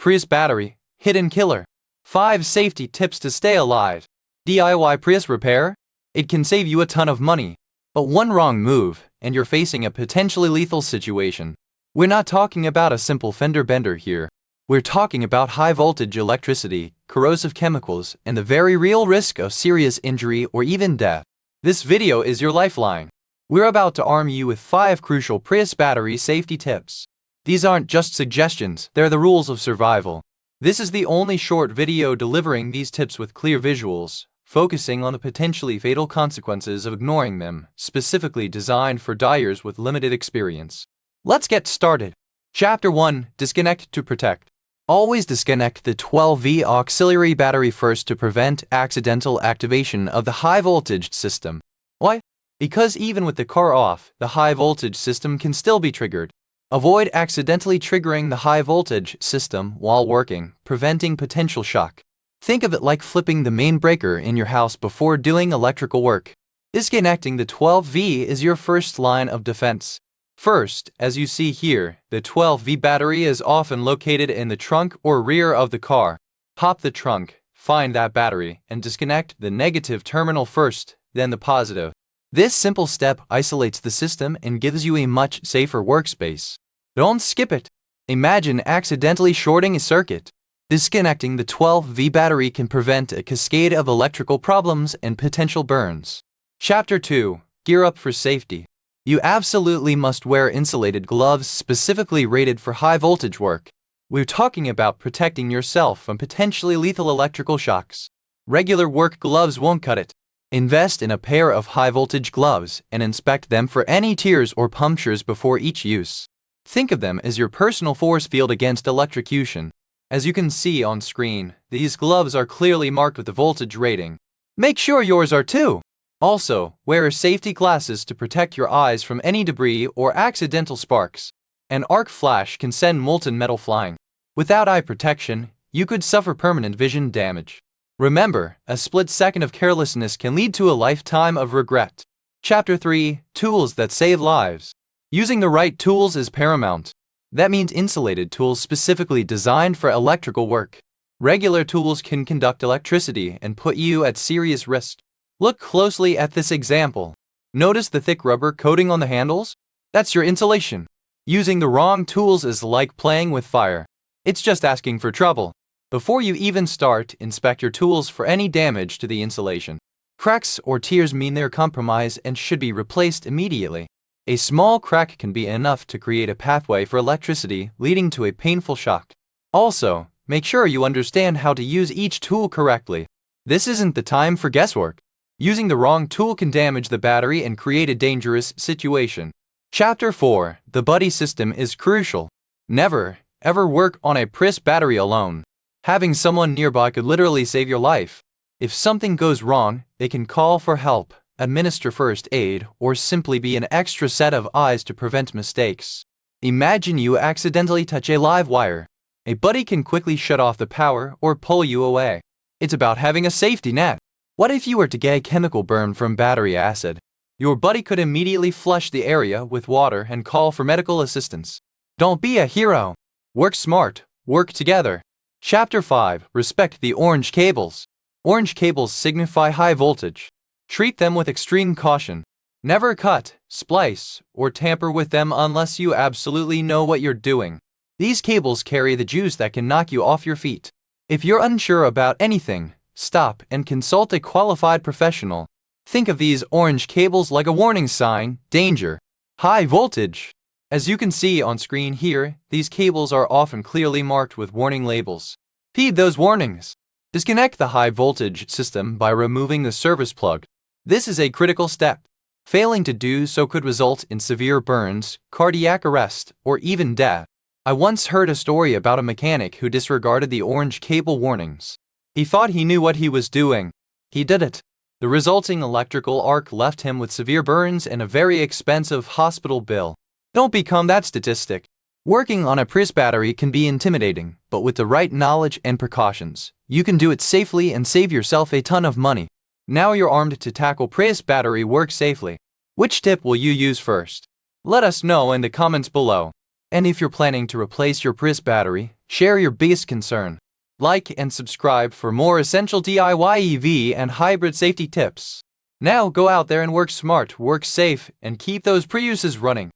Prius battery, hidden killer. 5 safety tips to stay alive. DIY Prius repair? It can save you a ton of money. But one wrong move, and you're facing a potentially lethal situation. We're not talking about a simple fender bender here. We're talking about high voltage electricity, corrosive chemicals, and the very real risk of serious injury or even death. This video is your lifeline. We're about to arm you with 5 crucial Prius battery safety tips. These aren't just suggestions, they're the rules of survival. This is the only short video delivering these tips with clear visuals, focusing on the potentially fatal consequences of ignoring them, specifically designed for dyers with limited experience. Let's get started. Chapter 1. Disconnect to protect. Always disconnect the 12V auxiliary battery first to prevent accidental activation of the high voltage system. Why? Because even with the car off, the high voltage system can still be triggered. Avoid accidentally triggering the high voltage system while working, preventing potential shock. Think of it like flipping the main breaker in your house before doing electrical work. Disconnecting the 12V is your first line of defense. First, as you see here, the 12V battery is often located in the trunk or rear of the car. Pop the trunk, find that battery, and disconnect the negative terminal first, then the positive. This simple step isolates the system and gives you a much safer workspace. Don't skip it. Imagine accidentally shorting a circuit. Disconnecting the 12V battery can prevent a cascade of electrical problems and potential burns. Chapter 2. Gear up for safety. You absolutely must wear insulated gloves specifically rated for high voltage work. We're talking about protecting yourself from potentially lethal electrical shocks. Regular work gloves won't cut it. Invest in a pair of high-voltage gloves and inspect them for any tears or punctures before each use. Think of them as your personal force field against electrocution. As you can see on screen, these gloves are clearly marked with the voltage rating. Make sure yours are too. Also, wear safety glasses to protect your eyes from any debris or accidental sparks. An arc flash can send molten metal flying. Without eye protection, you could suffer permanent vision damage. Remember, a split second of carelessness can lead to a lifetime of regret. Chapter 3. Tools that save lives. Using the right tools is paramount. That means insulated tools specifically designed for electrical work. Regular tools can conduct electricity and put you at serious risk. Look closely at this example. Notice the thick rubber coating on the handles? That's your insulation. Using the wrong tools is like playing with fire. It's just asking for trouble. Before you even start, inspect your tools for any damage to the insulation. Cracks or tears mean they're compromised and should be replaced immediately. A small crack can be enough to create a pathway for electricity, leading to a painful shock. Also, make sure you understand how to use each tool correctly. This isn't the time for guesswork. Using the wrong tool can damage the battery and create a dangerous situation. Chapter 4. The buddy system is crucial. Never, ever work on a Prius battery alone. Having someone nearby could literally save your life. If something goes wrong, they can call for help, administer first aid, or simply be an extra set of eyes to prevent mistakes. Imagine you accidentally touch a live wire. A buddy can quickly shut off the power or pull you away. It's about having a safety net. What if you were to get a chemical burn from battery acid? Your buddy could immediately flush the area with water and call for medical assistance. Don't be a hero. Work smart, work together. Chapter 5. Respect the orange cables. Orange cables signify high voltage. Treat them with extreme caution. Never cut, splice, or tamper with them unless you absolutely know what you're doing. These cables carry the juice that can knock you off your feet. If you're unsure about anything, stop and consult a qualified professional. Think of these orange cables like a warning sign: danger, high voltage. As you can see on screen here, these cables are often clearly marked with warning labels. Heed those warnings. Disconnect the high voltage system by removing the service plug. This is a critical step. Failing to do so could result in severe burns, cardiac arrest, or even death. I once heard a story about a mechanic who disregarded the orange cable warnings. He thought he knew what he was doing. He did it. The resulting electrical arc left him with severe burns and a very expensive hospital bill. Don't become that statistic. Working on a Prius battery can be intimidating, but with the right knowledge and precautions, you can do it safely and save yourself a ton of money. Now you're armed to tackle Prius battery work safely. Which tip will you use first? Let us know in the comments below. And if you're planning to replace your Prius battery, share your biggest concern. Like and subscribe for more essential DIY EV and hybrid safety tips. Now go out there and work smart, work safe, and keep those Priuses running.